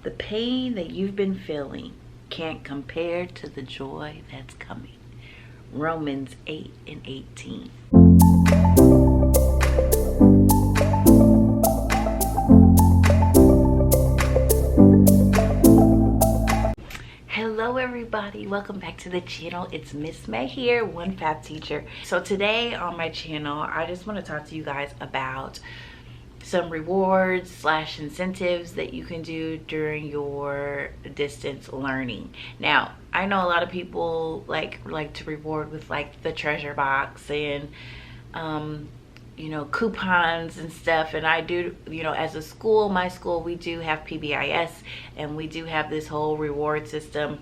The pain that you've been feeling can't compare to the joy that's coming. Romans 8:18. Hello everybody, welcome back to the channel. It's Miss May here, One Path Teacher. So today on my channel, I just want to talk to you guys about some rewards / incentives that you can do during your distance learning. Now, I know a lot of people like to reward with like the treasure box and you know, coupons and stuff. And I do, you know, as a school, my school, we do have PBIS, and we do have this whole reward system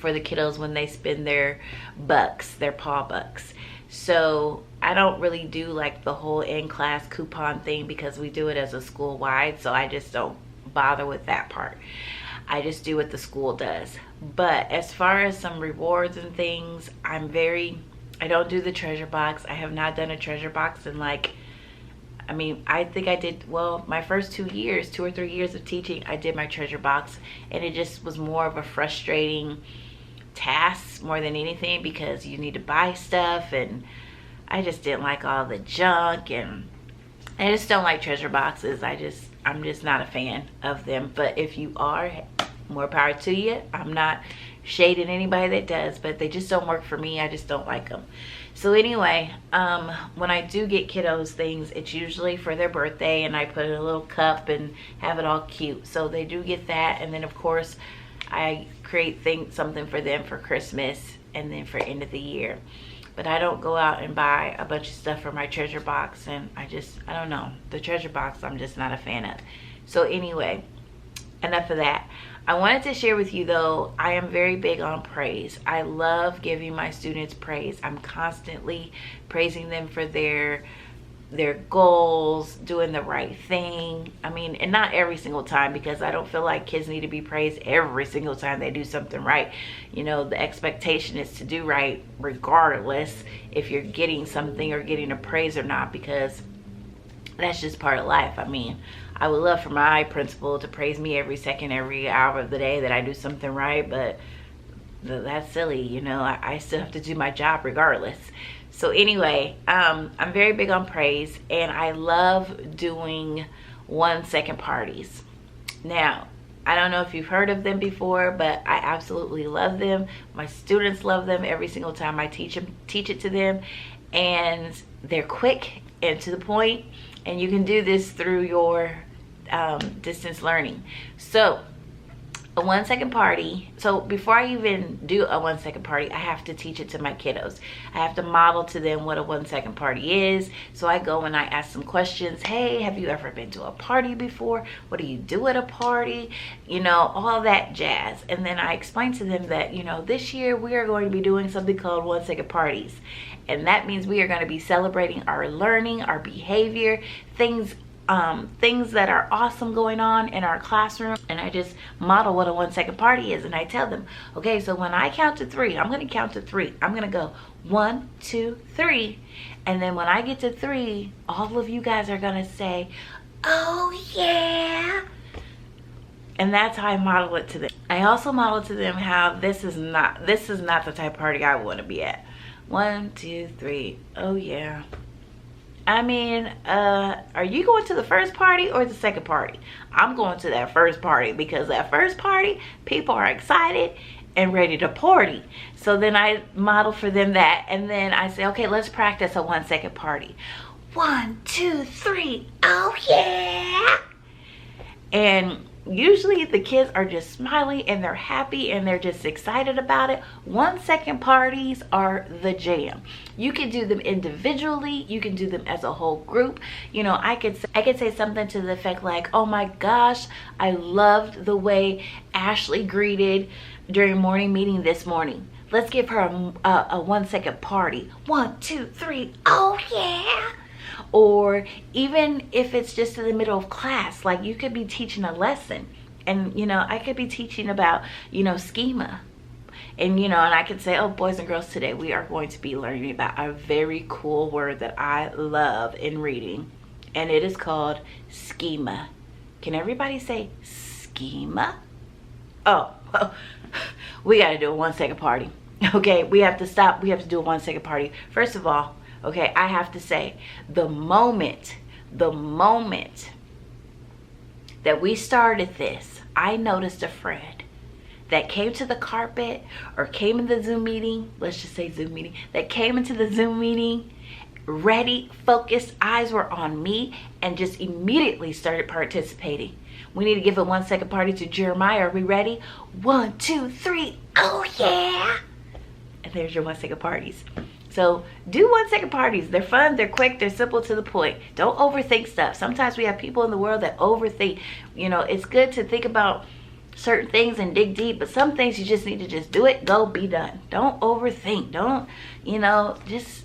for the kiddos when they spend their bucks, their paw bucks. So I don't really do like the whole in-class coupon thing because we do it as a school wide, so I just don't bother with that part. I just do what the school does. But as far as some rewards and things, I don't do the treasure box. I have not done a treasure box in I think I did, well, my first 2 or 3 years of teaching, I did my treasure box, and it just was more of a frustrating task more than anything because you need to buy stuff, and I just didn't like all the junk, and I just don't like treasure boxes. I'm just not a fan of them. But if you are, more power to you. I'm not shading anybody that does, but they just don't work for me. I just don't like them. So anyway, when I do get kiddos things, it's usually for their birthday, and I put in a little cup and have it all cute. So they do get that, and then of course I create something for them for Christmas and then for end of the year. But I don't go out and buy a bunch of stuff for my treasure box, and I don't know, the treasure box I'm just not a fan of. So anyway, enough of that. I wanted to share with you though, I am very big on praise. I love giving my students praise. I'm constantly praising them for their goals, doing the right thing. I mean, and not every single time, because I don't feel like kids need to be praised every single time they do something right. You know, the expectation is to do right regardless if you're getting something or getting a praise or not, because that's just part of life. I mean, I would love for my principal to praise me every second, every hour of the day that I do something right, but that's silly, you know. I still have to do my job regardless. So anyway, I'm very big on praise, and I love doing 1-second parties. Now, I don't know if you've heard of them before, but I absolutely love them. My students love them every single time I teach it to them, and they're quick and to the point, and you can do this through your distance learning. So a 1-second party. So before I even do a 1-second party, I have to teach it to my kiddos. I have to model to them what a 1-second party is. So I go and I ask them questions. Hey, have you ever been to a party before? What do you do at a party? You know, all that jazz. And then I explain to them that, you know, this year we are going to be doing something called 1-second parties. And that means we are going to be celebrating our learning, our behavior, things that are awesome going on in our classroom. And I just model what a 1-second party is, and I tell them, okay, so when I count to 3, I'm going to count to 3. I'm going to go 1, 2, 3, and then when I get to 3, all of you guys are going to say, oh yeah. And that's how I model it to them. I also model to them how this is not the type of party I want to be at. 1, 2, 3, oh yeah. I mean, are you going to the first party or the second party? I'm going to that first party, because that first party, people are excited and ready to party. So then I model for them that, and then I say, okay, let's practice a 1-second party. 1, 2, 3, oh yeah. And usually the kids are just smiling and they're happy and they're just excited about it. 1-second parties are the jam. You can do them individually, you can do them as a whole group. You know, I could say something to the effect like, oh my gosh, I loved the way Ashley greeted during morning meeting this morning. Let's give her a 1-second party. 1, 2, 3, oh yeah. Or even if it's just in the middle of class, like you could be teaching a lesson, and you know, I could be teaching about, you know, schema, and you know, and I could say, oh, boys and girls, today we are going to be learning about a very cool word that I love in reading, and it is called schema. Can everybody say schema? scheme. Oh, we got to do a 1 second party. Okay, we have to stop. We have to do a 1 second party. First of all, okay, I have to say, the moment that we started this, I noticed a friend that came to the carpet or came in the Zoom meeting, let's just say Zoom meeting, that came into the Zoom meeting, ready, focused, eyes were on me, and just immediately started participating. We need to give a 1 second party to Jeremiah. Are we ready? 1, 2, 3. Oh yeah. And there's your 1 second parties. So do 1 second parties. They're fun, they're quick, they're simple, to the point. Don't overthink stuff. Sometimes we have people in the world that overthink. You know, it's good to think about certain things and dig deep, but some things you just need to just do it, go, be done. Don't overthink. Don't, you know, just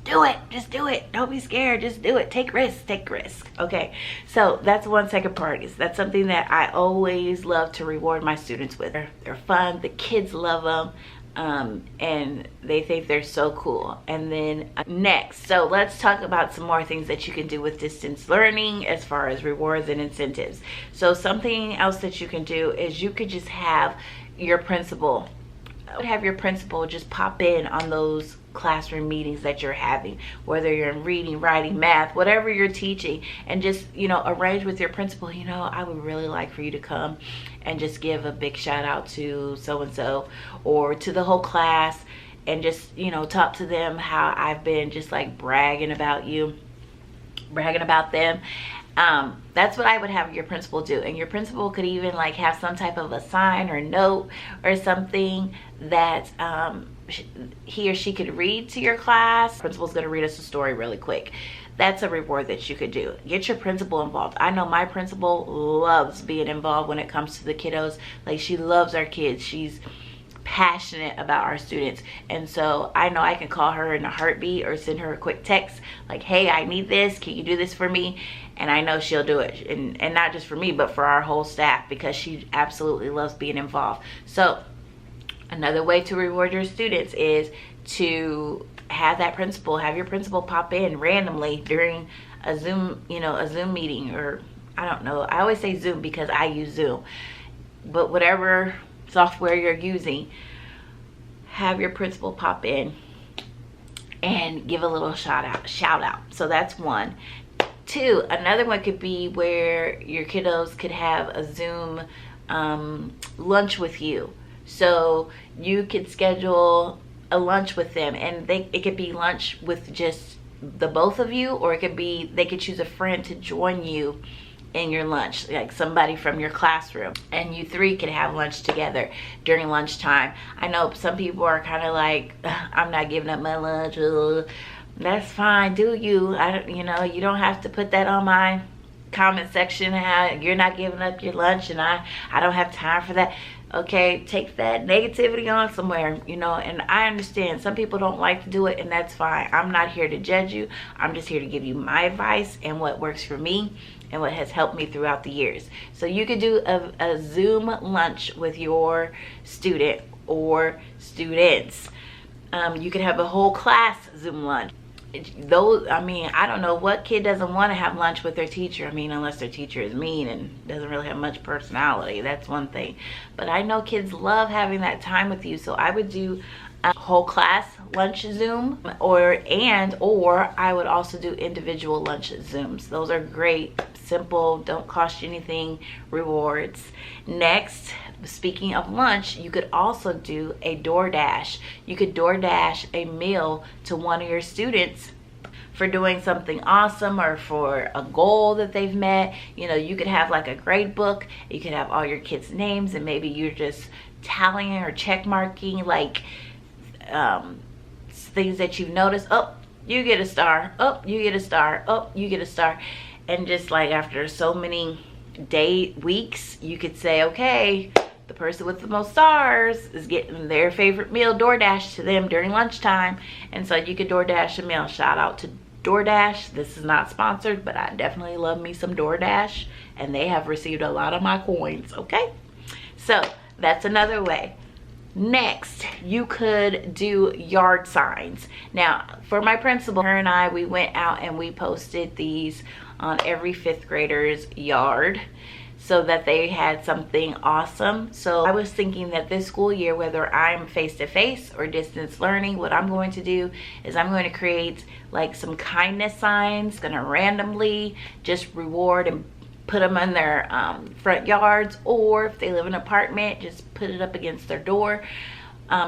do it. Just do it. Don't be scared. Just do it. Take risks. Take risks. Okay, so that's 1 second parties. That's something that I always love to reward my students with. They're fun. The kids love them. And they think they're so cool. And then next, so let's talk about some more things that you can do with distance learning as far as rewards and incentives. So something else that you can do is you could just have your principal just pop in on those classroom meetings that you're having, whether you're in reading, writing, math, whatever you're teaching, and just, you know, arrange with your principal, you know, I would really like for you to come and just give a big shout out to so-and-so or to the whole class, and just, you know, talk to them how I've been just like bragging about you, bragging about them. That's what I would have your principal do. And your principal could even like have some type of a sign or note or something that he or she could read to your class. Principal's going to read us a story really quick. That's a reward that you could do. Get your principal involved. I know my principal loves being involved when it comes to the kiddos. Like, she loves our kids. She's passionate about our students, and so I know I can call her in a heartbeat or send her a quick text like, hey, I need this, can you do this for me? And I know she'll do it, and not just for me but for our whole staff, because she absolutely loves being involved. So another way to reward your students is to have your principal pop in randomly during a Zoom, you know, a Zoom meeting, or I don't know, I always say Zoom because I use Zoom, but whatever software you're using, have your principal pop in and give a little shout out. So that's 1. 2, another one could be where your kiddos could have a Zoom lunch with you. So you could schedule a lunch with them, and it could be lunch with just the both of you, or it could be they could choose a friend to join you in your lunch, like somebody from your classroom, and you 3 could have lunch together during lunchtime. I know some people are kind of like, I'm not giving up my lunch. That's fine, do you? You know, you don't have to put that on my comment section, how you're not giving up your lunch and I don't have time for that. Okay, take that negativity on somewhere, you know. And I understand some people don't like to do it, and that's fine. I'm not here to judge you. I'm just here to give you my advice and what works for me and what has helped me throughout the years. So you could do a Zoom lunch with your student or students. You could have a whole class Zoom lunch. Those, I mean, I don't know what kid doesn't want to have lunch with their teacher. I mean, unless their teacher is mean and doesn't really have much personality, that's one thing. But I know kids love having that time with you. So I would do a whole class lunch Zoom, or I would also do individual lunch Zooms. Those are great, simple, don't cost you anything rewards. Next, speaking of lunch, you could also do a DoorDash. You could DoorDash a meal to one of your students for doing something awesome or for a goal that they've met. You know, you could have like a grade book. You could have all your kids' names, and maybe you're just tallying or check marking like things that you've noticed. Oh, you get a star. Oh, you get a star. Oh, you get a star. And just like after so many weeks, you could say, okay, the person with the most stars is getting their favorite meal DoorDash to them during lunchtime. And so you could DoorDash a meal. Shout out to DoorDash. This is not sponsored, but I definitely love me some DoorDash, and they have received a lot of my coins. Okay, so that's another way. Next, you could do yard signs. Now, for my principal, her and I, we went out and we posted these on every 5th grader's yard. so that they had something awesome. So I was thinking that this school year, whether I'm face-to-face or distance learning, what I'm going to do is I'm going to create like some kindness signs, gonna randomly just reward and put them in their front yards, or if they live in an apartment, just put it up against their door.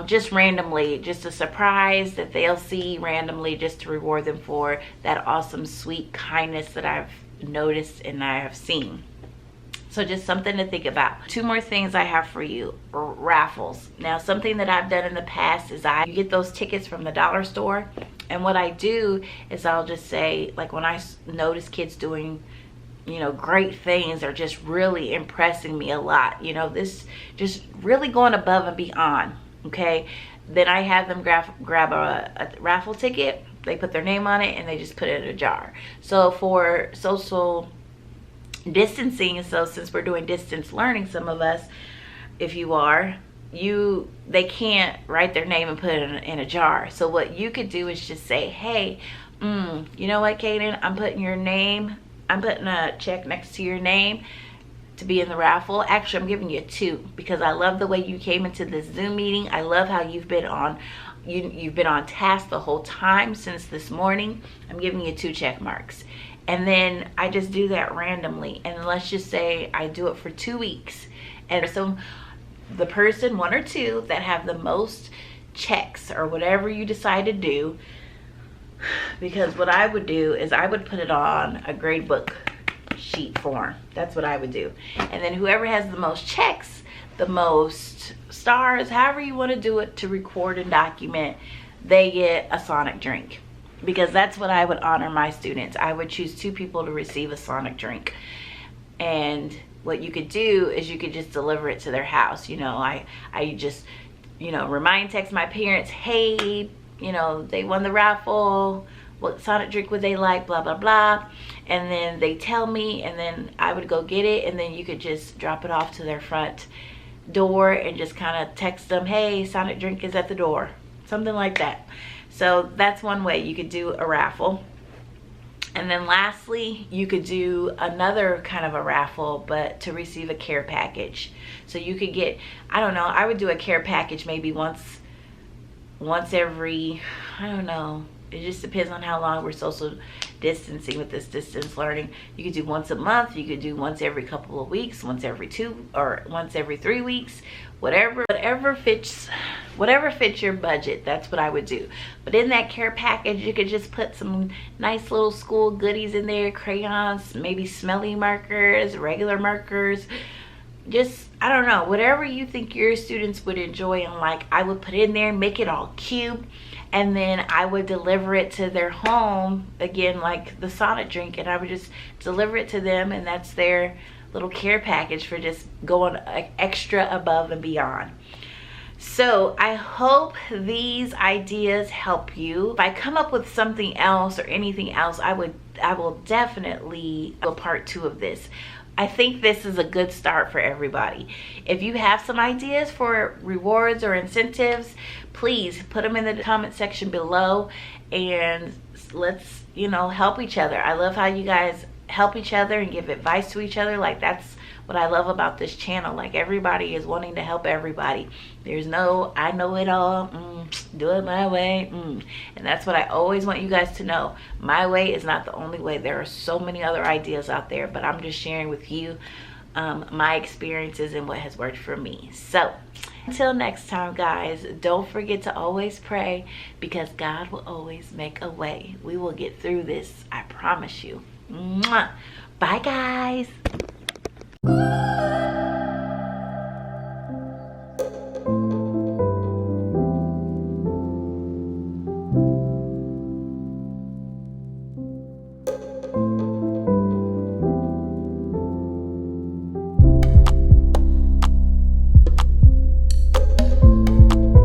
Just randomly, just a surprise that they'll see randomly, just to reward them for that awesome, sweet kindness that I've noticed and I have seen. So just something to think about. 2 more things I have for you. Raffles. Now, something that I've done in the past is you get those tickets from the dollar store, and what I do is I'll just say, like, when I notice kids doing, you know, great things, are just really impressing me a lot, you know, this just really going above and beyond, okay, then I have them grab a raffle ticket, they put their name on it, and they just put it in a jar. So for social distancing, so since we're doing distance learning, some of us, if you are, they can't write their name and put it in a jar. So what you could do is just say, hey, you know what, Kaden, I'm putting a check next to your name to be in the raffle. Actually, I'm giving you 2 because I love the way you came into this Zoom meeting. I love how you've been on you've been on task the whole time since this morning. I'm giving you 2 check marks. And then I just do that randomly, and let's just say I do it for 2 weeks, and so the person, 1 or 2 that have the most checks or whatever you decide to do, because what I would do is I would put it on a grade book sheet form. That's what I would do. And then whoever has the most checks, the most stars, however you want to do it to record and document, they get a Sonic drink. Because that's what I would honor my students. I would choose 2 people to receive a Sonic drink. And what you could do is you could just deliver it to their house. You know, I just, you know, text my parents, hey, you know, they won the raffle, what Sonic drink would they like, blah, blah, blah. And then they tell me, and then I would go get it, and then you could just drop it off to their front door and just kind of text them, hey, Sonic drink is at the door. Something like that. So that's one way you could do a raffle. And then lastly, you could do another kind of a raffle, but to receive a care package. So you could get, I don't know, I would do a care package maybe once every, I don't know, it just depends on how long we're social distancing with this distance learning. You could do once a month, you could do once every couple of weeks, once every 2, or once every 3 weeks, whatever fits your budget. That's what I would do. But in that care package, you could just put some nice little school goodies in there, crayons, maybe smelly markers, regular markers, just, I don't know, whatever you think your students would enjoy and like, I would put in there, make it all cute, and then I would deliver it to their home, again, like the Sonic drink, and I would just deliver it to them, and that's their little care package for just going extra above and beyond. So I hope these ideas help you. If I come up with something else or anything else, I will definitely do a part 2 of this. I think this is a good start for everybody. If you have some ideas for rewards or incentives, please put them in the comment section below, and let's, you know, help each other. I love how you guys help each other and give advice to each other. Like, that's what I love about this channel. Like, everybody is wanting to help everybody. There's no I know it all, do it my way, and that's what I always want you guys to know. My way is not the only way. There are so many other ideas out there, but I'm just sharing with you my experiences and what has worked for me. So until next time, guys, don't forget to always pray, because God will always make a way. We will get through this, I promise you. Mwah. Bye, guys.